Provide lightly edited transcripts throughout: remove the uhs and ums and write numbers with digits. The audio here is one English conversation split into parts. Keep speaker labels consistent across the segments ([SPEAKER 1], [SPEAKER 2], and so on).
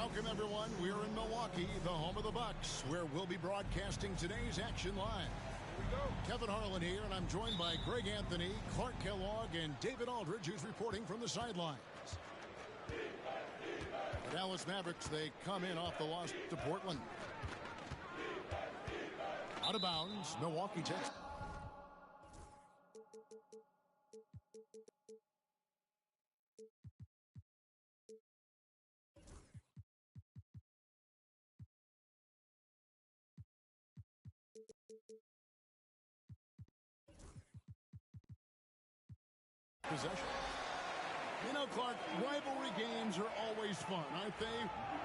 [SPEAKER 1] Welcome, everyone. We're in Milwaukee, the home of the Bucks, where we'll be broadcasting today's action live. Kevin Harlan here, and I'm joined by Greg Anthony, Clark Kellogg, and David Aldridge, who's reporting from the sidelines. The Dallas Mavericks, they come in off the loss to Portland. Out of bounds, Milwaukee takes. Possession. You know, Clark, rivalry games are always fun, aren't they?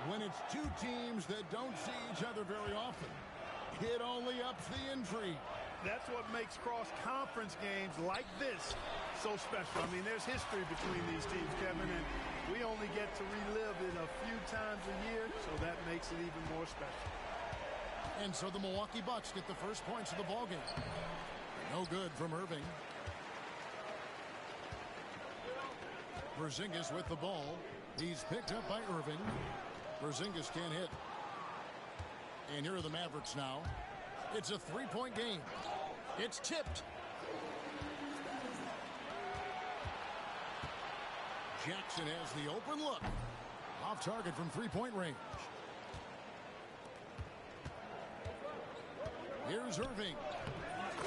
[SPEAKER 1] When it's two teams that don't see each other very often. It only ups the intrigue.
[SPEAKER 2] That's what makes cross-conference games like this so special. I mean, there's history between these teams, Kevin, and we only get to relive it a few times a year, so that makes it even more special.
[SPEAKER 1] And so the Milwaukee Bucks get the first points of the ballgame. No good from Irving. Porzingis with the ball. He's picked up by Irving. Porzingis can't hit. And here are the Mavericks now. It's a three-point game. It's tipped. Jackson has the open look. Off target from three-point range. Here's Irving.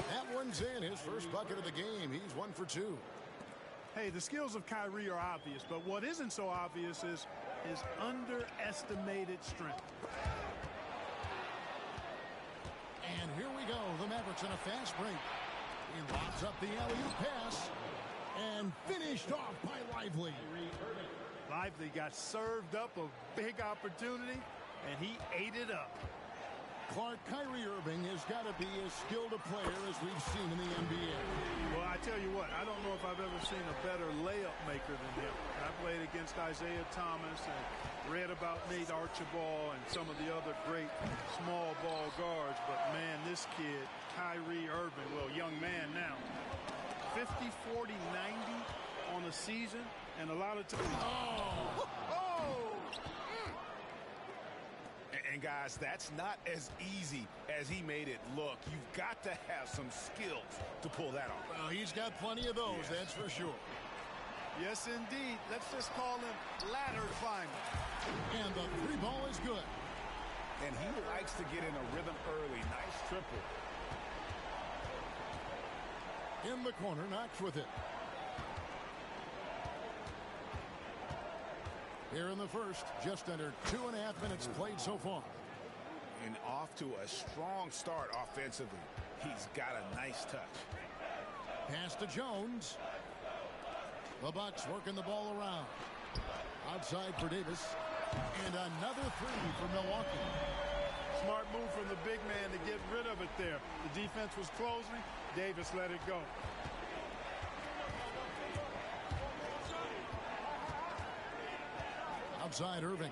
[SPEAKER 1] That one's in. His first bucket of the game. He's 1 for 2.
[SPEAKER 2] Hey, the skills of Kyrie are obvious, but what isn't so obvious is his underestimated strength.
[SPEAKER 1] And here we go. The Mavericks on a fast break. He lobs up the alley-oop pass. And finished off by Lively.
[SPEAKER 2] Lively got served up a big opportunity, and he ate it up.
[SPEAKER 1] Clark, Kyrie Irving has got to be as skilled a player as we've seen in the NBA.
[SPEAKER 2] Well, I tell you what, I don't know if I've ever seen a better layup maker than him. I played against Isaiah Thomas and read about Nate Archibald and some of the other great small ball guards. But, man, this kid, Kyrie Irving, well, young man now, 50, 40, 90 on the season, and a lot of times.
[SPEAKER 1] Oh!
[SPEAKER 3] And guys, that's not as easy as he made it look. You've got to have some skills to pull that off.
[SPEAKER 1] Well, he's got plenty of those,
[SPEAKER 3] yes.
[SPEAKER 1] That's for sure.
[SPEAKER 2] Yes, indeed. Let's just call him ladder climber.
[SPEAKER 1] And the three ball is good.
[SPEAKER 3] And he likes to get in a rhythm early. Nice triple.
[SPEAKER 1] In the corner, Knox with it. Here in the first, just under 2.5 minutes played so far.
[SPEAKER 3] And off to a strong start offensively. He's got a nice touch.
[SPEAKER 1] Pass to Jones. The Bucks working the ball around. Outside for Davis. And another three for Milwaukee.
[SPEAKER 2] Smart move from the big man to get rid of it there. The defense was closing. Davis let it go.
[SPEAKER 1] Outside Irving.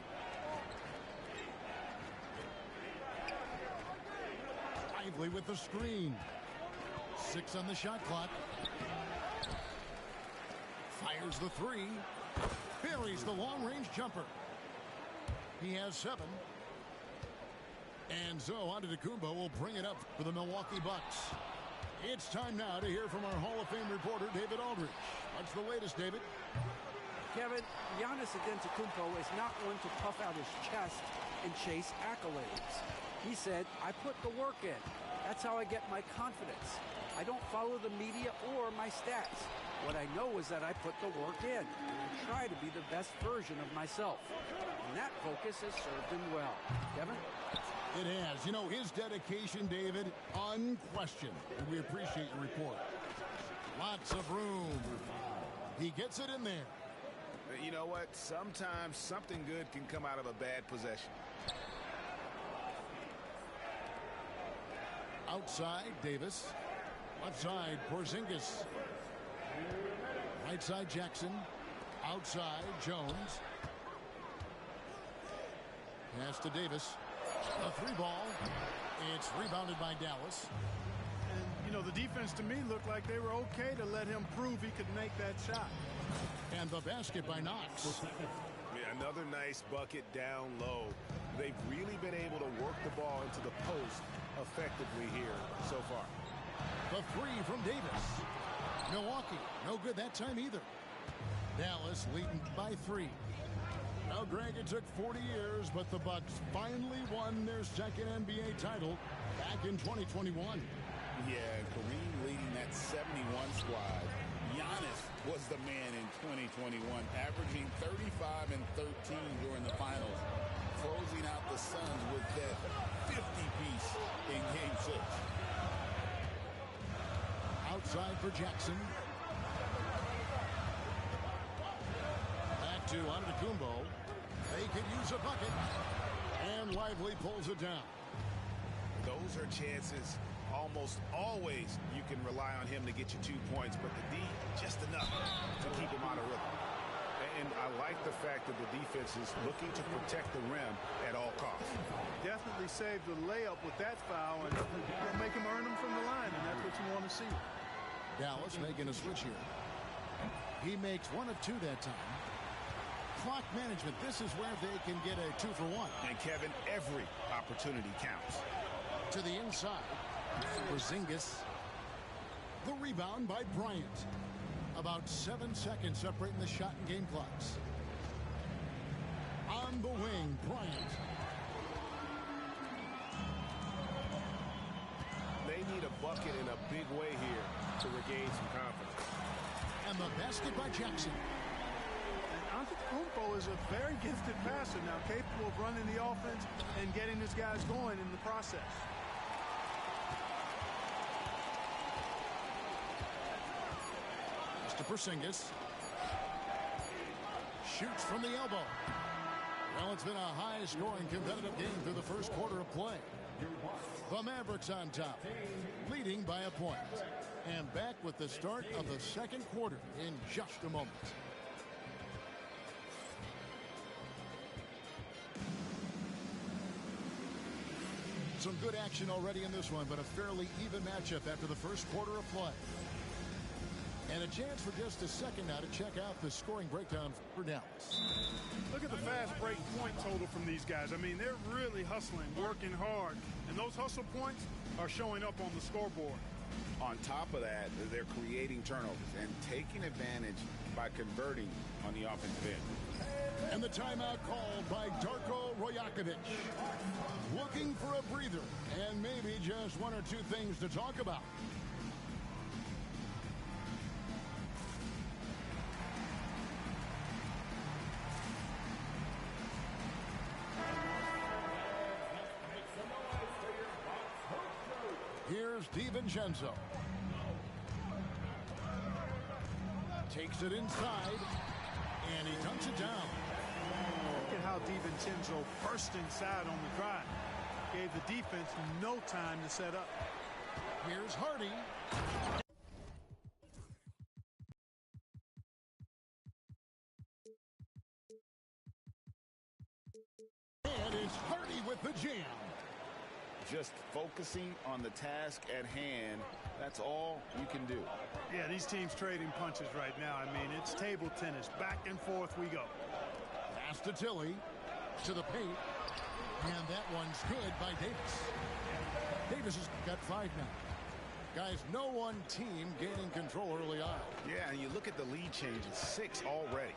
[SPEAKER 1] Lively with the screen. 6 on the shot clock. Fires the three. Buries the long-range jumper. He has 7. And so Antetokounmpo will bring it up for the Milwaukee Bucks. It's time now to hear from our Hall of Fame reporter, David Aldridge. What's the latest, David?
[SPEAKER 4] Kevin, Giannis Antetokounmpo is not one to puff out his chest and chase accolades. He said, I put the work in. That's how I get my confidence. I don't follow the media or my stats. What I know is that I put the work in, and I try to be the best version of myself. And that focus has served him well. Kevin?
[SPEAKER 1] It has. You know, his dedication, David, unquestioned. And we appreciate your report. Lots of room. He gets it in there.
[SPEAKER 3] You know what? Sometimes something good can come out of a bad possession.
[SPEAKER 1] Outside, Davis. Left side, Porzingis. Right side, Jackson. Outside, Jones. Pass to Davis. A three ball. It's rebounded by Dallas.
[SPEAKER 2] And, you know, the defense to me looked like they were okay to let him prove he could make that shot.
[SPEAKER 1] And the basket by Knox.
[SPEAKER 3] Yeah, another nice bucket down low. They've really been able to work the ball into the post effectively here so far.
[SPEAKER 1] The three from Davis. Milwaukee, no good that time either. Dallas leading by 3. Now, Greg, it took 40 years, but the Bucks finally won their second NBA title back in 2021.
[SPEAKER 5] Yeah, Kareem leading that 71 squad. Giannis was the man in 2021, averaging 35 and 13 during the finals, closing out the Suns with that 50-piece in Game 6.
[SPEAKER 1] Outside for Jackson. Back to Antetokounmpo. They could use a bucket. And Lively pulls it down.
[SPEAKER 3] Those are chances. Almost always you can rely on him to get you 2 points, but the D, just enough to keep him out of rhythm. And I like the fact that the defense is looking to protect the rim at all costs.
[SPEAKER 2] Definitely saved the layup with that foul, and you'll make him earn them from the line, and that's what you want to see.
[SPEAKER 1] Dallas making a switch here. He makes 1 of 2 that time. Clock management, this is where they can get a 2-for-1.
[SPEAKER 3] And Kevin, every opportunity counts.
[SPEAKER 1] To the inside. Porzingis. The rebound by Bryant. About 7 seconds separating the shot and game clocks. On the wing, Bryant.
[SPEAKER 3] They need a bucket in a big way here to regain some confidence.
[SPEAKER 1] And the basket by Jackson.
[SPEAKER 2] And Antetokounmpo is a very gifted passer now, capable of running the offense and getting his guys going in the process.
[SPEAKER 1] To Porzingis. Shoots from the elbow. Well, it's been a high-scoring competitive game through the first quarter of play. The Mavericks on top, leading by a point. And back with the start of the second quarter in just a moment. Some good action already in this one, but a fairly even matchup after the first quarter of play. And a chance for just a second now to check out the scoring breakdown for Dallas.
[SPEAKER 2] Look at the fast break point total from these guys. I mean, they're really hustling, working hard. And those hustle points are showing up on the scoreboard.
[SPEAKER 5] On top of that, they're creating turnovers and taking advantage by converting on the offensive end.
[SPEAKER 1] And the timeout called by Darko Rajakovic. Looking for a breather and maybe just 1 or 2 things to talk about. Here's DiVincenzo. Takes it inside, and he dunks it down.
[SPEAKER 2] Look at how DiVincenzo burst inside on the drive. Gave the defense no time to set up.
[SPEAKER 1] Here's Hardy. And it's Hardy with the jam.
[SPEAKER 5] Just focusing on the task at hand, that's all you can do.
[SPEAKER 2] Yeah, these teams trading punches right now. I mean, it's table tennis. Back and forth we go.
[SPEAKER 1] Pass to Tilly. To the paint. And that one's good by Davis. Davis has got 5 now. Guys, no one team gaining control early on.
[SPEAKER 3] Yeah, and you look at the lead changes, 6 already.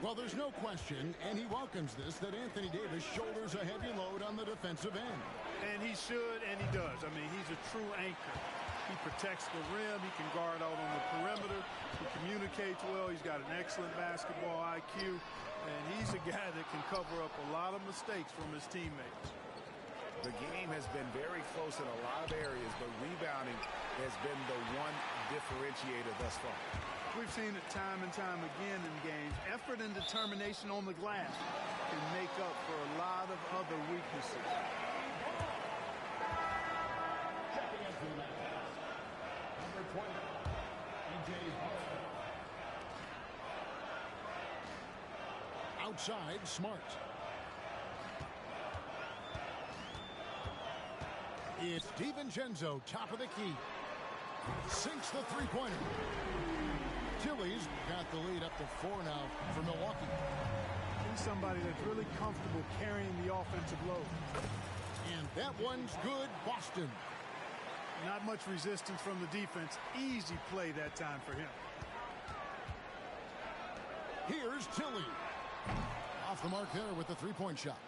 [SPEAKER 1] Well, there's no question, and he welcomes this, that Anthony Davis shoulders a heavy load on the defensive end.
[SPEAKER 2] And he should, and he does. I mean, he's a true anchor. He protects the rim. He can guard out on the perimeter. He communicates well. He's got an excellent basketball IQ. And he's a guy that can cover up a lot of mistakes from his teammates.
[SPEAKER 3] The game has been very close in a lot of areas, but rebounding has been the one differentiator thus far.
[SPEAKER 2] We've seen it time and time again in games. Effort and determination on the glass can make up for a lot of other weaknesses.
[SPEAKER 1] Number 20, E.J. Outside, Smart. It's DiVincenzo, top of the key. Sinks the three-pointer. Tilly's got the lead up to 4 now for Milwaukee.
[SPEAKER 2] He's somebody that's really comfortable carrying the offensive load.
[SPEAKER 1] And that one's good, Boston.
[SPEAKER 2] Not much resistance from the defense. Easy play that time for him.
[SPEAKER 1] Here's Tilly. Off the mark there with the three-point shot.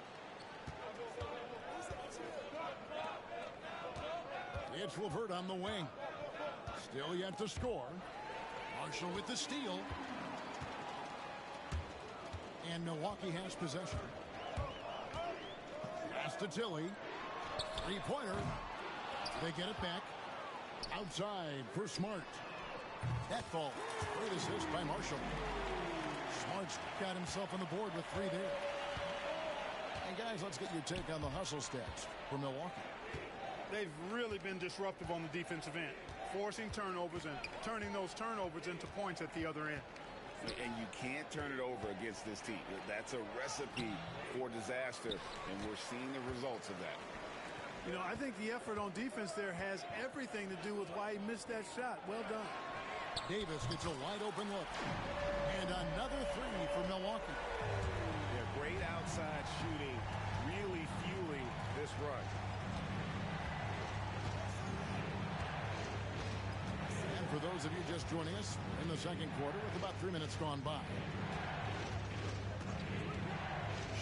[SPEAKER 1] It's LeVert on the wing. Still yet to score. Marshall with the steal. And Milwaukee has possession. Pass to Tilly. Three-pointer. They get it back. Outside for Smart. That ball. Great assist by Marshall. Smart's got himself on the board with 3 there. And guys, let's get your take on the hustle stats for Milwaukee.
[SPEAKER 2] They've really been disruptive on the defensive end, forcing turnovers and turning those turnovers into points at the other end.
[SPEAKER 5] And you can't turn it over against this team. That's a recipe for disaster, and we're seeing the results of that.
[SPEAKER 2] You know, I think the effort on defense there has everything to do with why he missed that shot. Well done.
[SPEAKER 1] Davis gets a wide open look. And another 3 for Milwaukee.
[SPEAKER 3] Yeah, great outside shooting, really fueling this run.
[SPEAKER 1] And for those of you just joining us in the second quarter with about 3 minutes gone by.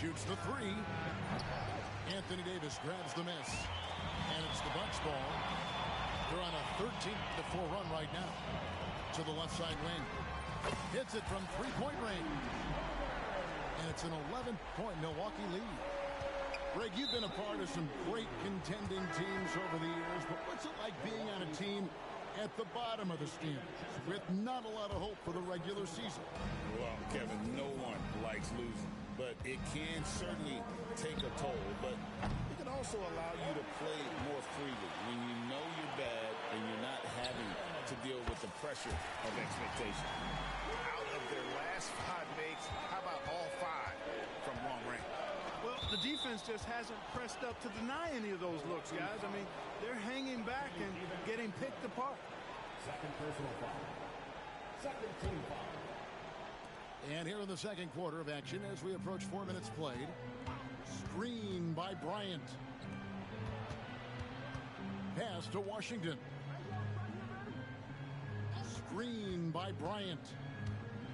[SPEAKER 1] Shoots the 3. Anthony Davis grabs the miss. And it's the Bucks ball. They're on a 13-4 run right now. To the left side wing. Hits it from three-point range. And it's an 11-point Milwaukee lead. Greg, you've been a part of some great contending teams over the years, but what's it like being on a team at the bottom of the standings with not a lot of hope for the regular season?
[SPEAKER 5] Well, Kevin, no one likes losing, but it can certainly take a toll. But it can also allow you to play more freely when you know you're bad and you're not having to deal with the pressure of expectation.
[SPEAKER 3] Out of their last 5 makes, how about all 5 from long range?
[SPEAKER 2] Well, the defense just hasn't pressed up to deny any of those looks, guys. I mean, they're hanging back and getting picked apart.
[SPEAKER 1] Second personal foul. Second team foul. And here in the second quarter of action as we approach 4 minutes played. Screen by Bryant. Pass to Washington. Screen by Bryant.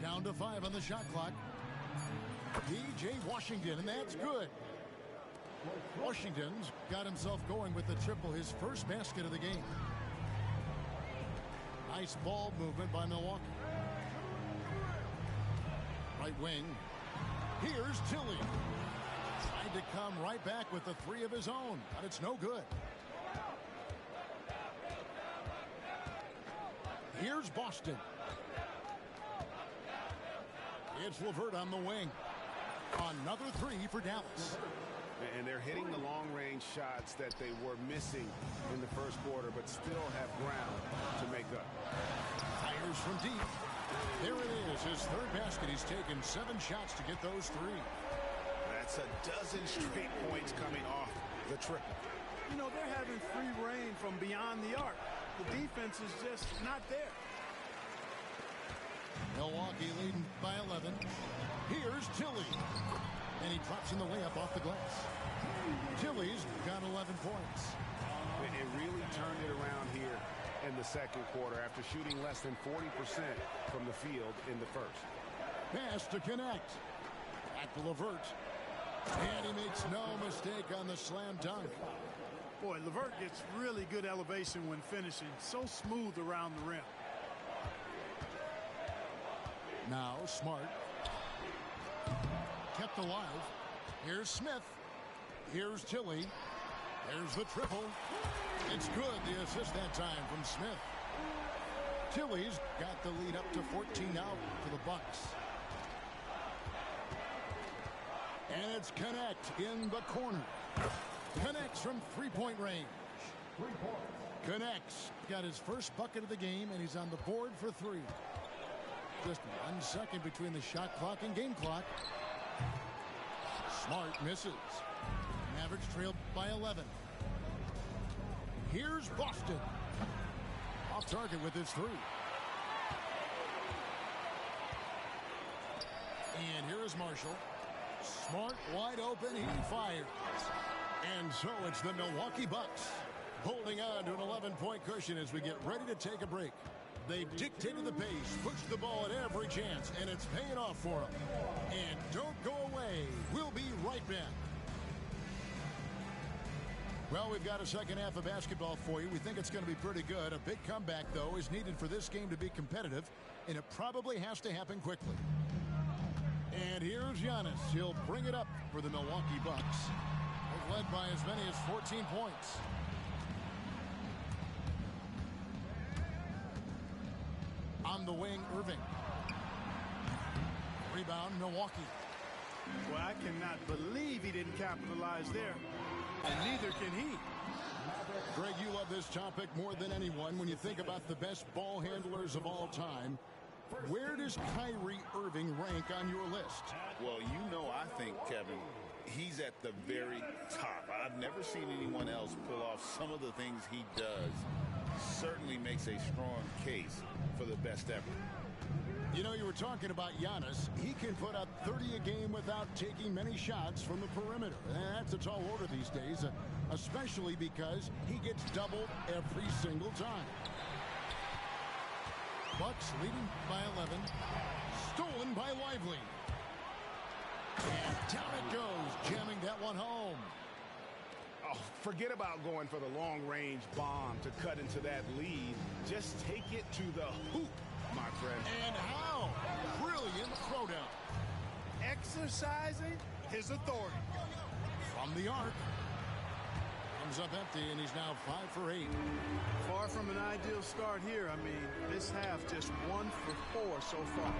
[SPEAKER 1] Down to 5 on the shot clock. P.J. Washington, and that's good. Washington's got himself going with the triple, his first basket of the game. Nice ball movement by Milwaukee. Right wing. Here's Tilly. Tried to come right back with the 3 of his own, but it's no good. Here's Boston. It's LeVert on the wing. Another 3 for Dallas.
[SPEAKER 3] And they're hitting the long-range shots that they were missing in the first quarter, but still have ground to make up.
[SPEAKER 1] Fires from deep. There it is, his 3rd basket. He's taken 7 shots to get those 3.
[SPEAKER 3] That's a dozen straight points coming off the triple.
[SPEAKER 2] You know, they're having free reign from beyond the arc. The defense is just not there.
[SPEAKER 1] Milwaukee leading by 11. Here's Tilly. And he drops in the layup off the glass. Tilly's got 11 points.
[SPEAKER 3] It really turned it around here in the second quarter after shooting less than 40% from the field in the first.
[SPEAKER 1] Pass to connect. Back to LeVert. And he makes no mistake on the slam dunk.
[SPEAKER 2] Boy, LeVert gets really good elevation when finishing. So smooth around the rim.
[SPEAKER 1] Now Smart. Kept alive. Here's Smith. Here's Tilly. There's the triple. It's good, the assist that time from Smith. Tilly's got the lead up to 14 now for the Bucks. And it's Connect in the corner. Connects from three-point range. Connects. Got his first bucket of the game, and he's on the board for three. Just 1 second between the shot clock and game clock. Smart misses. Mavericks trail by 11. Here's Boston. Off target with his three. And here is Marshall. Smart wide open. He fires. And so it's the Milwaukee Bucks holding on to an 11-point cushion as we get ready to take a break. They've dictated the pace, pushed the ball at every chance, and it's paying off for them. And don't go away. We'll be right back. Well, we've got a second half of basketball for you. We think it's going to be pretty good. A big comeback, though, is needed for this game to be competitive, and it probably has to happen quickly. And here's Giannis. He'll bring it up for the Milwaukee Bucks. They've led by as many as 14 points. On the wing, Irving. Rebound, Milwaukee.
[SPEAKER 2] Well, I cannot believe he didn't capitalize there. And neither can he.
[SPEAKER 1] Greg, you love this topic more than anyone when you think about the best ball handlers of all time. Where does Kyrie Irving rank on your list?
[SPEAKER 5] Well, I think, Kevin, he's at the very top. I've never seen anyone else pull off some of the things he does. Certainly makes a strong case for the best ever.
[SPEAKER 1] You know, you were talking about Giannis. He can put up 30 a game without taking many shots from the perimeter. That's a tall order these days, especially because he gets doubled every single time. Bucks leading by 11. Stolen by Lively. And down it goes, jamming that one home.
[SPEAKER 3] Oh, forget about going for the long-range bomb to cut into that lead. Just take it to the hoop, my friend.
[SPEAKER 1] And how? Brilliant throwdown.
[SPEAKER 2] Exercising his authority.
[SPEAKER 1] From the arc. Comes up empty, and he's now 5 for 8.
[SPEAKER 2] Far from an ideal start here. I mean, this half just 1 for 4 so far.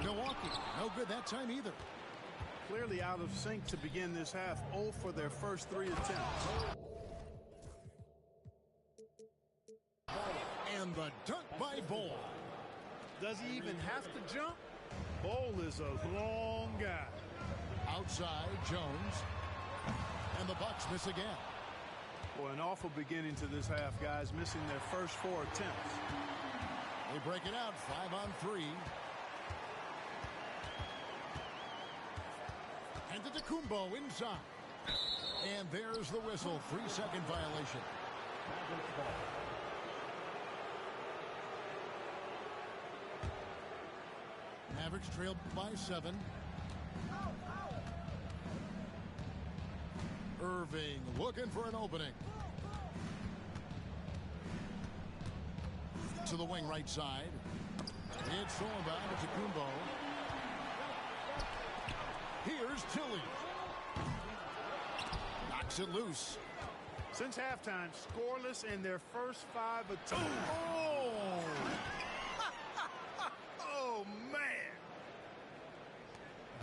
[SPEAKER 1] Milwaukee, no good that time either.
[SPEAKER 2] Clearly out of sync to begin this half. 0 for their first 3 attempts.
[SPEAKER 1] And the dunk by Bol.
[SPEAKER 2] Does he even have to jump? Bol is a long guy.
[SPEAKER 1] Outside, Jones. And the Bucks miss again.
[SPEAKER 2] Boy, an awful beginning to this half, guys. Missing their first 4 attempts.
[SPEAKER 1] They break it out, 5 on 3. And to Kumbo inside. And there's the whistle. 3-second violation. Mavericks trailed by 7. Irving looking for an opening. To the wing right side. It's thrown back to Kumbo. Here's Tilly. Knocks it loose.
[SPEAKER 2] Since halftime, scoreless in their first 5 attempts.
[SPEAKER 1] Oh!
[SPEAKER 3] Oh, man.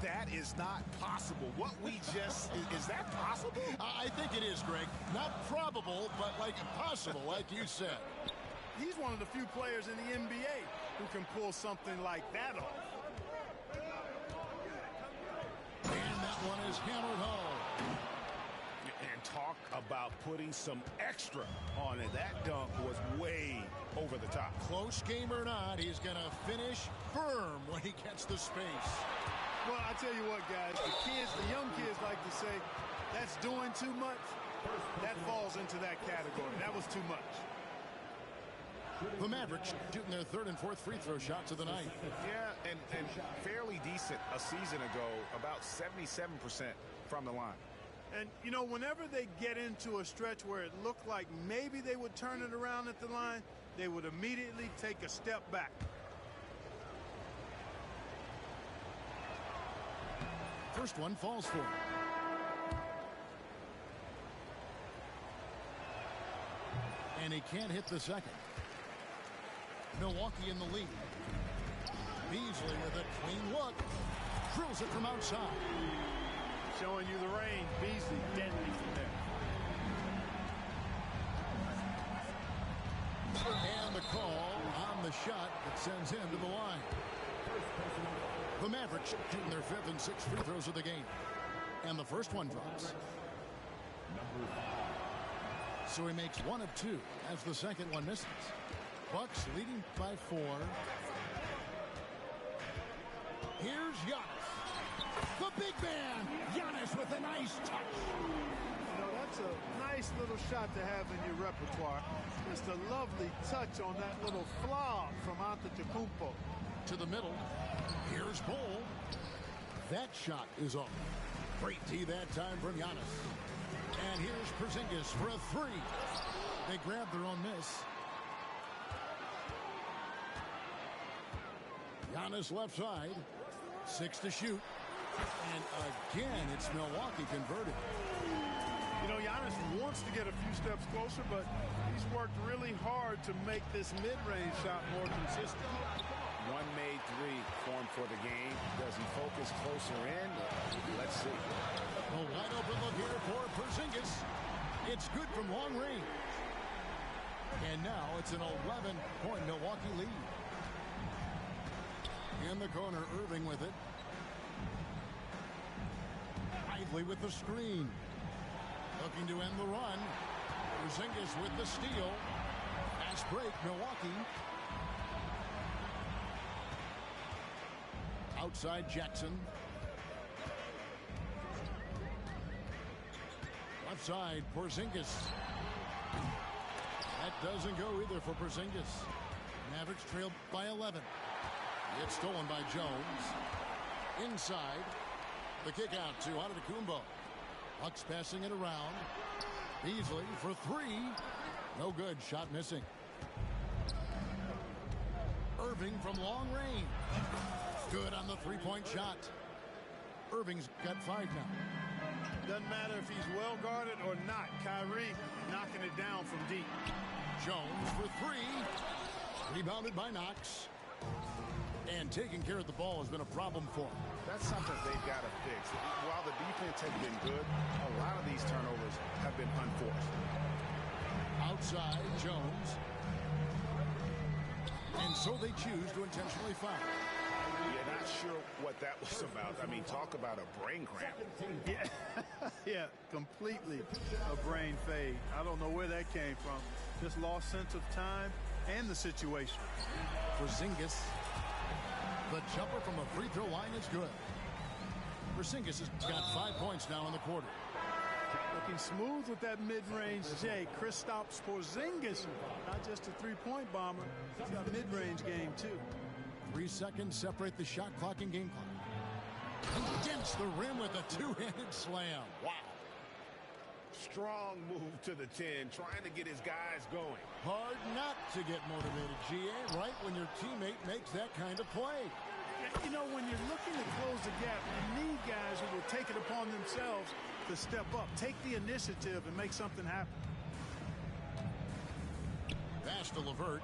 [SPEAKER 3] That is not possible. What we just... is that possible?
[SPEAKER 1] I think it is, Greg. Not probable, but like possible, like you said.
[SPEAKER 2] He's one of the few players in the NBA who can pull something like that off.
[SPEAKER 1] And that one is hammered home.
[SPEAKER 3] And talk about putting some extra on it. That dunk was way over the top.
[SPEAKER 1] Close game or not, he's going to finish firm when he gets the space.
[SPEAKER 2] Well, I tell you what, guys, the young kids like to say, that's doing too much. That falls into that category. That was too much.
[SPEAKER 1] The Mavericks shooting their third and fourth free throw shots of the night.
[SPEAKER 3] Yeah, and fairly decent a season ago, about 77% from the line.
[SPEAKER 2] And, you know, whenever they get into a stretch where it looked like maybe they would turn it around at the line, they would immediately take a step back.
[SPEAKER 1] First one falls for him. And he can't hit the second. Milwaukee in the lead. Beasley with a clean look. Drills it from outside.
[SPEAKER 2] Showing you the range. Beasley deadly from there.
[SPEAKER 1] And the call on the shot that sends him to the line. The Mavericks shooting their fifth and sixth free throws of the game. And the first one drops. So he makes one of two as the second one misses. Bucks leading by 4. Here's Giannis. The big man. Giannis with a nice touch.
[SPEAKER 2] You know, that's a nice little shot to have in your repertoire. Just a lovely touch on that little flop from Antetokounmpo.
[SPEAKER 1] To the middle. Here's Bull. That shot is off. Great D that time from Giannis. And here's Porzingis for a 3. They grab their own miss. Giannis left side. 6 to shoot. And again, it's Milwaukee converted.
[SPEAKER 2] You know, Giannis wants to get a few steps closer, but he's worked really hard to make this mid-range shot more consistent.
[SPEAKER 3] One made 3 formed for the game. Does he focus closer in? Let's see.
[SPEAKER 1] A wide open look here for Porzingis. It's good from long range. And now it's an 11-point Milwaukee lead. In the corner, Irving with it. Lively with the screen. Looking to end the run. Porzingis with the steal. Fast break, Milwaukee. Outside Jackson. Left side, Porzingis. That doesn't go either for Porzingis. Mavericks trailed by 11. It's stolen by Jones. Inside. The kick out to Antetokounmpo. Bucks passing it around. Beasley for 3. No good. Shot missing. Irving from long range. Good on the three-point shot. Irving's got 5 now.
[SPEAKER 2] Doesn't matter if he's well guarded or not. Kyrie knocking it down from deep.
[SPEAKER 1] Jones for 3. Rebounded by Knox. And taking care of the ball has been a problem for him.
[SPEAKER 3] That's something they've got to fix. While the defense has been good, a lot of these turnovers have been unforced.
[SPEAKER 1] Outside, Jones. And so they choose to intentionally foul.
[SPEAKER 3] Yeah, not sure what that was about. I mean, talk about a brain cramp.
[SPEAKER 2] Yeah, yeah, completely a brain fade. I don't know where that came from. Just lost sense of time and the situation.
[SPEAKER 1] Porzingis. The jumper from the free throw line is good. Porzingis has got 5 points now in the quarter.
[SPEAKER 2] Looking smooth with that mid-range J. Kristaps Porzingis, not just a three-point bomber. He's got a mid-range game, too.
[SPEAKER 1] 3 seconds separate the shot clock and game clock. Against the rim with a two-handed slam. Wow.
[SPEAKER 3] Strong move to the 10, trying to get his guys going.
[SPEAKER 1] Hard not to get motivated, GA, right when your teammate makes that kind of play.
[SPEAKER 2] You know, when you're looking to close the gap, you need guys who will take it upon themselves to step up, take the initiative, and make something happen.
[SPEAKER 1] Pass to LeVert.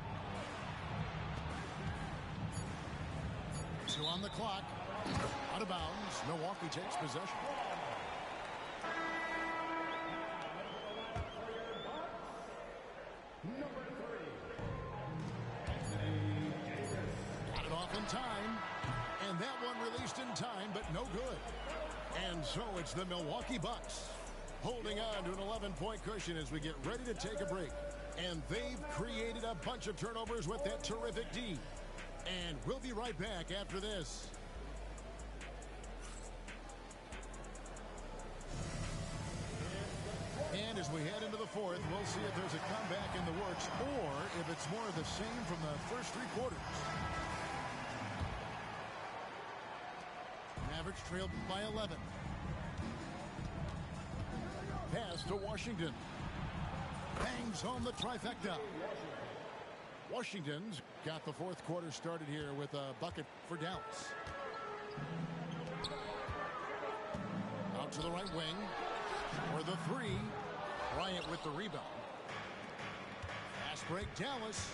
[SPEAKER 1] 2 on the clock. Out of bounds. Milwaukee takes possession. Got it off in time. And that one released in time, but no good. And so it's the Milwaukee Bucks holding on to an 11-point cushion as we get ready to take a break. And they've created a bunch of turnovers with that terrific D. And we'll be right back after this. And as As we head into the fourth, we'll see if there's a comeback in the works or if it's more of the same from the first three quarters. Mavericks trailed by 11. Pass to Washington. Bangs home the trifecta. Washington's got the fourth quarter started here with a bucket for Dallas. Out to the right wing for the three. Bryant with the rebound. Fast break, Dallas.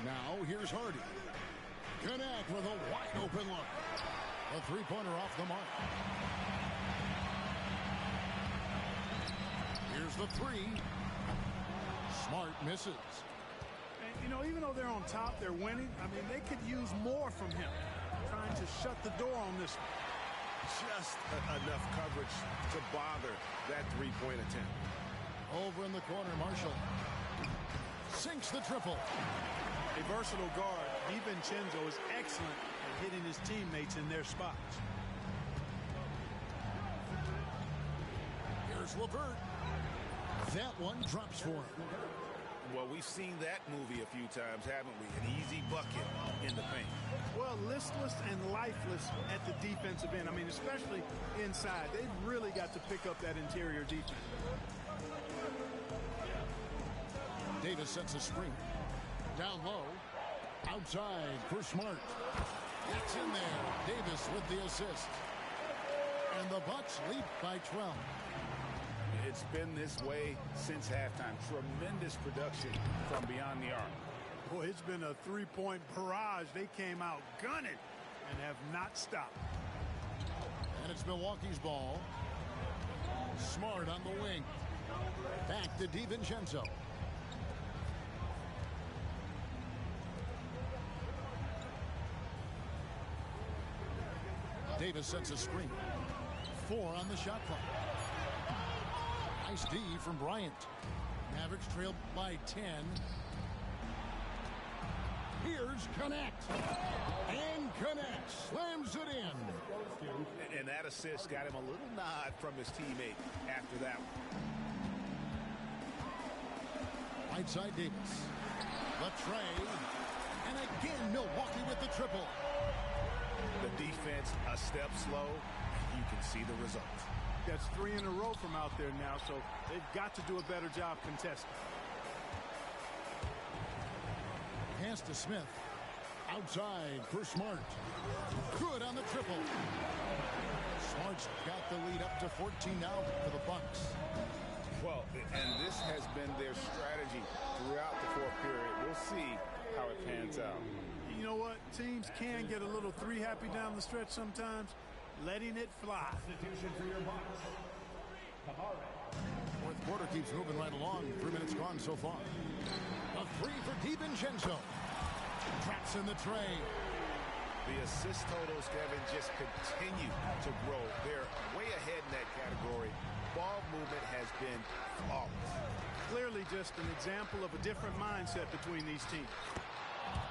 [SPEAKER 1] Now here's Hardy. Connect with a wide open look. A three-pointer off the mark. Here's the three. Smart misses.
[SPEAKER 2] And, you know, even though they're on top, they're winning. I mean, they could use more from him. Trying to shut the door on this one.
[SPEAKER 3] Just enough coverage to bother that three-point attempt.
[SPEAKER 1] Over in the corner, Marshall. Sinks the triple.
[SPEAKER 2] A versatile guard, DiVincenzo, is excellent at hitting his teammates in their spots.
[SPEAKER 1] Here's LeVert. That one drops for him.
[SPEAKER 3] Well, we've seen that movie a few times, haven't we? An easy bucket in the paint.
[SPEAKER 2] Well, listless and lifeless at the defensive end. I mean, especially inside. They've really got to pick up that interior defense.
[SPEAKER 1] Davis sets a screen. Down low. Outside for Smart. That's in there. Davis with the assist. And the Bucks lead by 12.
[SPEAKER 5] It's been this way since halftime. Tremendous production from beyond the arc.
[SPEAKER 2] Boy, it's been a three-point barrage. They came out gunning and have not stopped.
[SPEAKER 1] And it's Milwaukee's ball. Smart on the wing. Back to DiVincenzo. Davis sets a screen. 4 on the shot clock. Nice D from Bryant. Mavericks trailed by 10. Here's Connect. And Connect slams it in.
[SPEAKER 3] And that assist got him a little nod from his teammate after that one.
[SPEAKER 1] Right side Davis. The tray. And again Milwaukee with the triple.
[SPEAKER 3] The defense a step slow. You can see the results.
[SPEAKER 2] That's 3 in a row from out there now, so they've got to do a better job contesting.
[SPEAKER 1] Pass to Smith. Outside for Smart. Good on the triple. Smart's got the lead up to 14 now for the Bucks.
[SPEAKER 5] Well, and this has been their strategy throughout the fourth period. We'll see how it pans out.
[SPEAKER 2] You know what? Teams can get a little three happy down the stretch sometimes. Letting it fly.
[SPEAKER 1] Fourth quarter keeps moving right along. 3 minutes gone so far. A three for DiVincenzo. Traps in the tray.
[SPEAKER 3] The assist totals, Kevin, just continue to grow. They're way ahead in that category. Ball movement has been flawless.
[SPEAKER 2] Clearly just an example of a different mindset between these teams.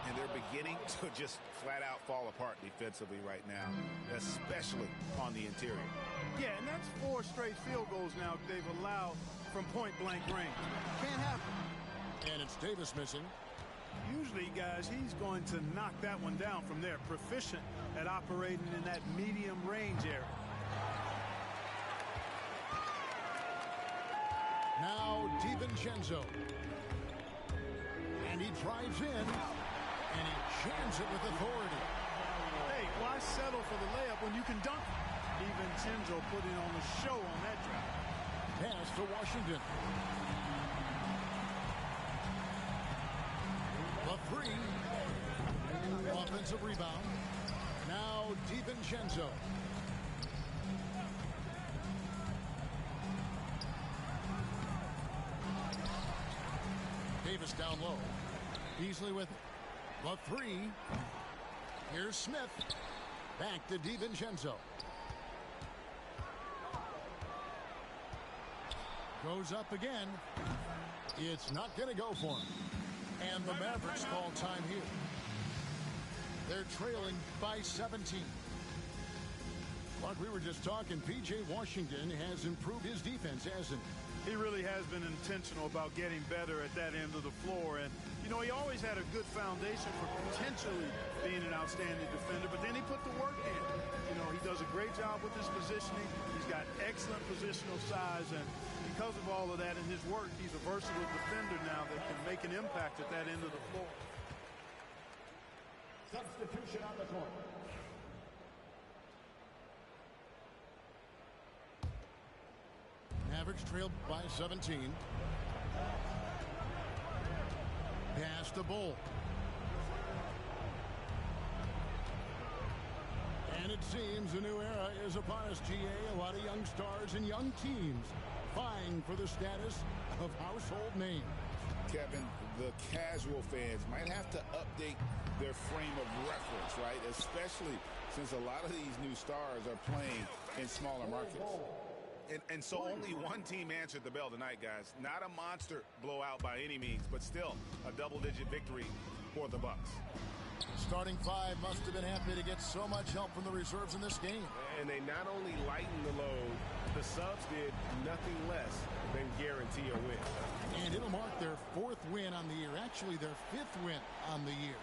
[SPEAKER 3] And they're beginning to just flat out fall apart defensively right now, especially on the interior.
[SPEAKER 2] Yeah, and that's 4 straight field goals now they've allowed from point-blank range. Can't happen.
[SPEAKER 1] And it's Davis missing.
[SPEAKER 2] Usually, guys, he's going to knock that one down from there. Proficient at operating in that medium range area.
[SPEAKER 1] Now DiVincenzo. And he drives in. And he jams it with authority.
[SPEAKER 2] Hey, why settle for the layup when you can dunk it? DiVincenzo putting on the show on that drive.
[SPEAKER 1] Pass to Washington. The three. Offensive rebound. Now DiVincenzo. Davis down low. Beasley with it. The three. Here's Smith. Back to DiVincenzo. Goes up again. It's not going to go for him. And the Mavericks call time here. They're trailing by 17. Mark, we were just talking. P.J. Washington has improved his defense, hasn't he?
[SPEAKER 2] He really has been intentional about getting better at that end of the floor. And, you know, he always had a good foundation for potentially being an outstanding defender, but then he put the work in. You know, he does a great job with his positioning. He's got excellent positional size, and because of all of that in his work, he's a versatile defender now that can make an impact at that end of the floor.
[SPEAKER 1] Substitution on the court. Mavericks trailed by 17. Pass to Bull. And it seems a new era is upon us, GA. A lot of young stars and young teams vying for the status of household names.
[SPEAKER 5] Kevin, the casual fans might have to update their frame of reference, right? Especially since a lot of these new stars are playing in smaller markets.
[SPEAKER 3] And so only one team answered the bell tonight, guys. Not a monster blowout by any means, but still a double-digit victory for the Bucks.
[SPEAKER 1] Starting five must have been happy to get so much help from the reserves in this game.
[SPEAKER 6] And they not only lightened the load, the subs did nothing less than guarantee a win.
[SPEAKER 1] And it'll mark their 4th win on the year. Actually, their 5th win on the year.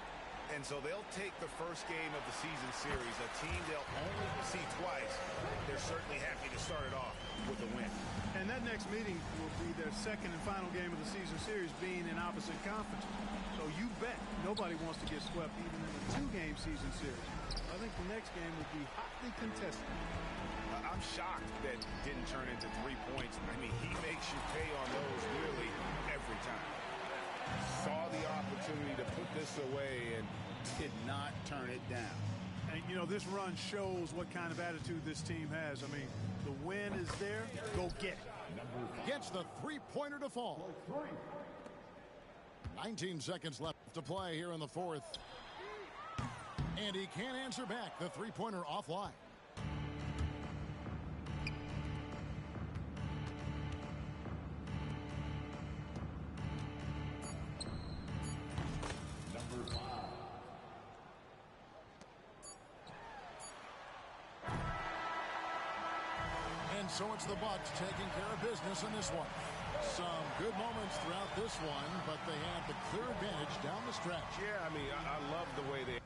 [SPEAKER 3] And so they'll take the first game of the season series, a team they'll only see twice. They're certainly happy to start it off with a win.
[SPEAKER 2] And that next meeting will be their second and final game of the season series, being in opposite conferences. So you bet nobody wants to get swept even in a 2-game season series. I think the next game will be hotly contested.
[SPEAKER 3] I'm shocked that didn't turn into 3 points. I mean, he makes you pay on those nearly every time.
[SPEAKER 5] Saw the opportunity to put this away and did not turn it down.
[SPEAKER 2] And, you know, this run shows what kind of attitude this team has. I mean, the win is there. Go get it.
[SPEAKER 1] Gets the three-pointer to fall. 19 seconds left to play here in the 4th. And he can't answer back. The three-pointer offline. And so it's the Bucks taking care of business in this one. Some good moments throughout this one, but they have the clear advantage down the stretch.
[SPEAKER 6] Yeah, I mean, I love the way they